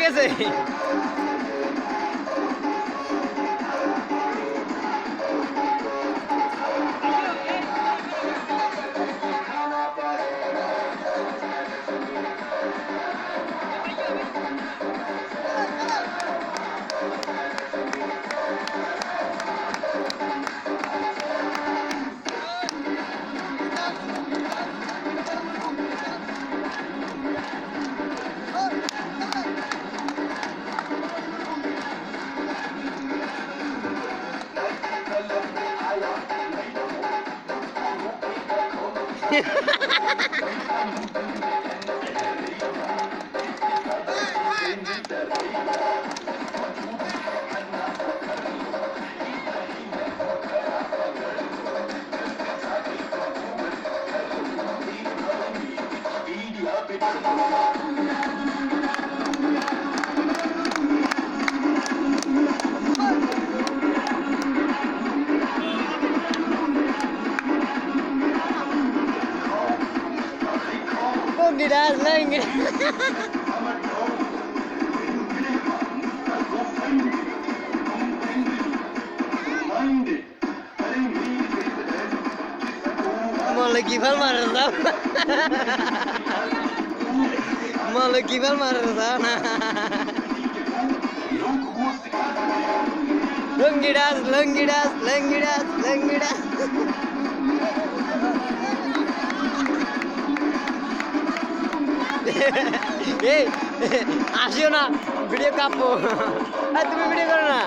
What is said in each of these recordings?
গেছে Lenggiras, lenggiras. Malah kifal marah sama. Malah kifal marah sana. Lenggiras, lenggiras, lenggiras, lenggiras. এই আসিও না video কাঁপবো তুমি ভিডিও করো না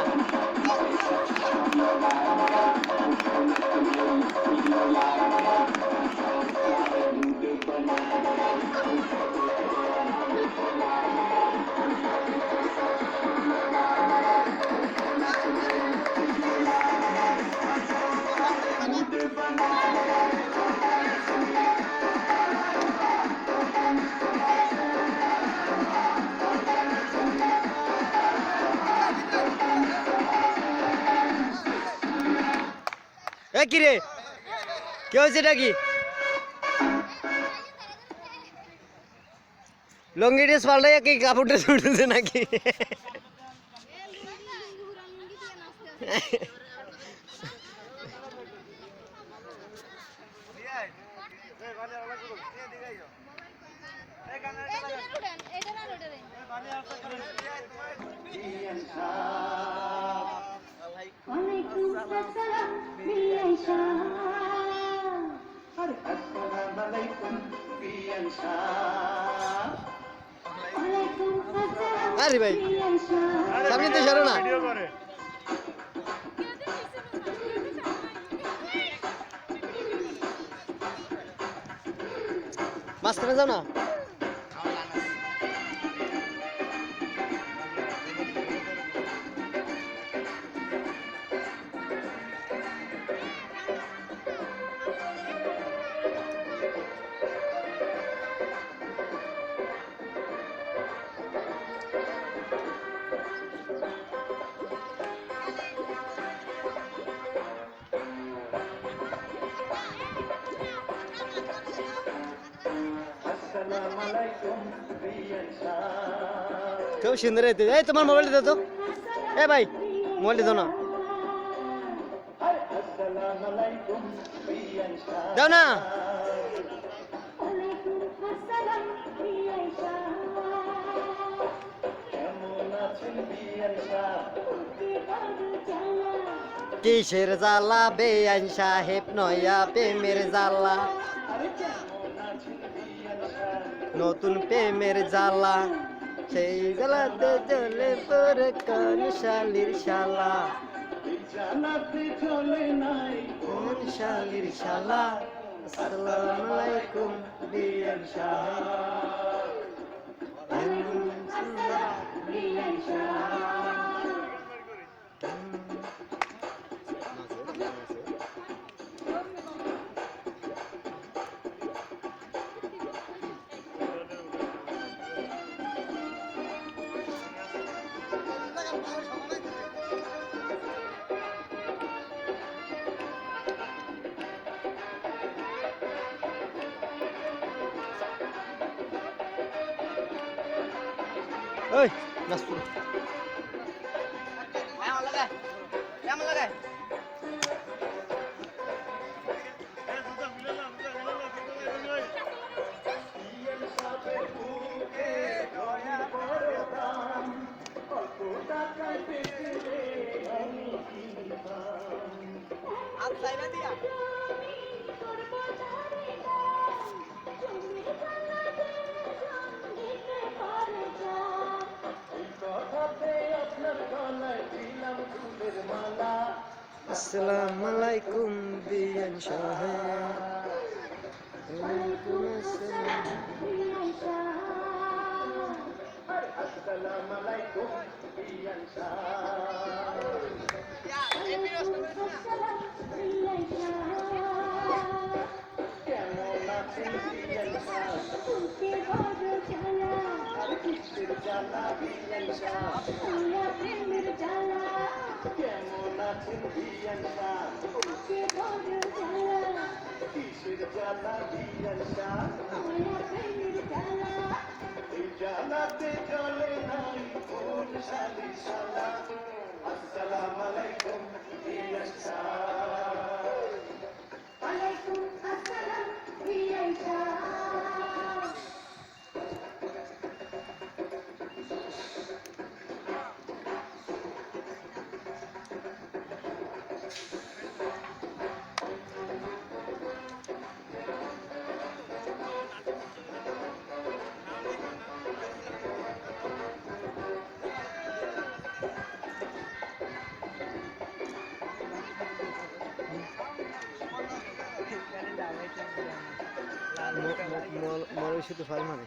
কি রে কি হয়েছে এটা কি লঙ্গি ড্রেস পাল্টাই কি কাপড় ড্রেস উঠেছে নাকি আরে ভাই সামনে তো সরো না মাঝখানে যাও না খুব সুন্দর এই তোমার মোবাইলটা দাও তো এ ভাই মোবাইলটা দাও না দাও না কিসের জ্বালা বেআইন সাহেব নয়া প্রেমের জ্বালা নতুন প্রেমের জ্বালা সেই জ্বালাতে জ্বলে পরে কোন শালির শালা কোন শালির শালা আসসালামু আলাইকুম বিয়ান ওই নাচপুর আসসালামু আলাইকুম বিয়ান সাহেব ওয়ালাইকুম আসসালাম বিয়ান সাহেব আসসালামু আলাইকুম বিয়ান সাহেব ইয়া এই ভিডিও শুরু করছিলাম বিয়ান সাহেব কেমন আছেন বিয়ান সাহেব তুই বড় জানা আর কিসের জানা বিয়ান সাহেব পুরা প্রেমের জানা কেমন আছেন বিয়ান সাহেব তুই বড় জানা কিসের জানা বিয়ান সাহেব পুরা প্রেমের জানা এই জানাতে চলে নাই কোন শালি শালা আসসালামু আলাইকুম বিয়ান সাহেব ওয়ালাইকুম আসসালাম বিয়ান সাহেব মরইছি তো ফাল মারে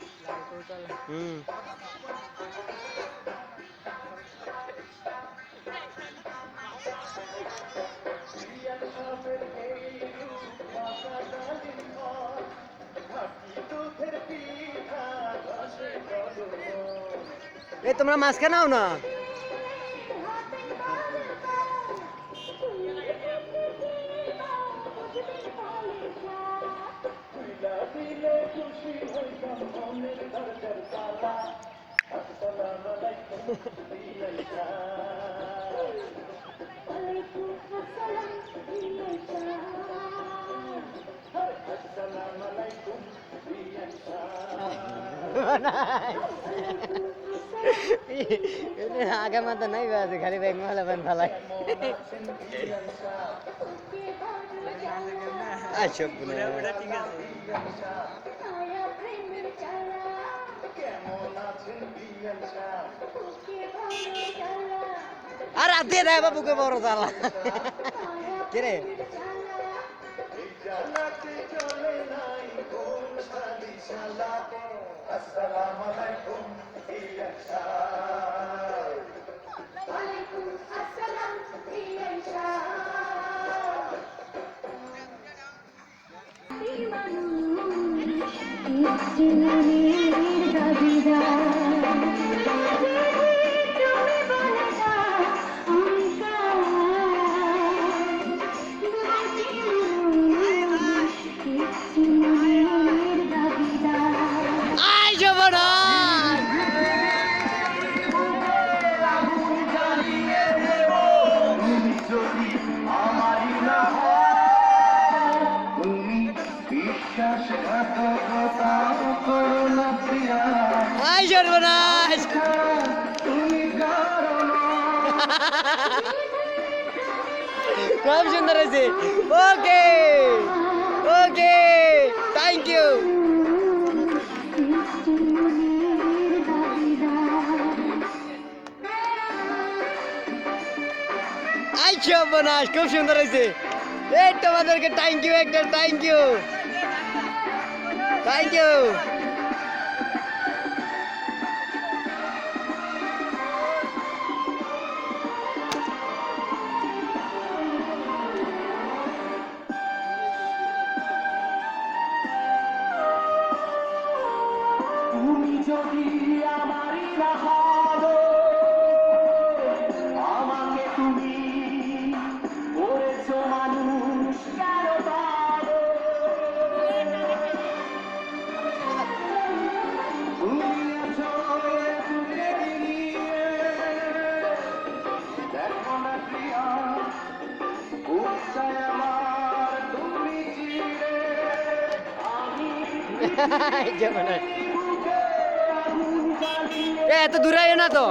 এই তোমরা মাছ খাও না आगे मत नहीं बात खाली बैग में वाला बन भला अच्छा बुरा बुरा ठीक है अरे दे रहा है बाबू के बोरो साला के रे अस्सलामु अलैकुम बियान साहब वालेकुम अस्सलाम बियान साहब दीवानू इश्क़ दादीदा Ay, Jorbanas! Kamu sunder aja. Oke, thank you. Ay, Jorbanas, kamu sunder aja. তোমাদেরকে থ্যাংক ইউ একটা থ্যাংক ইউ তুমি যদি আমারই না হও আমাকে তুমি করেছো মানুষ কেন পাবো এই যে মনে হয়। এ এত দূরে আইও না তো।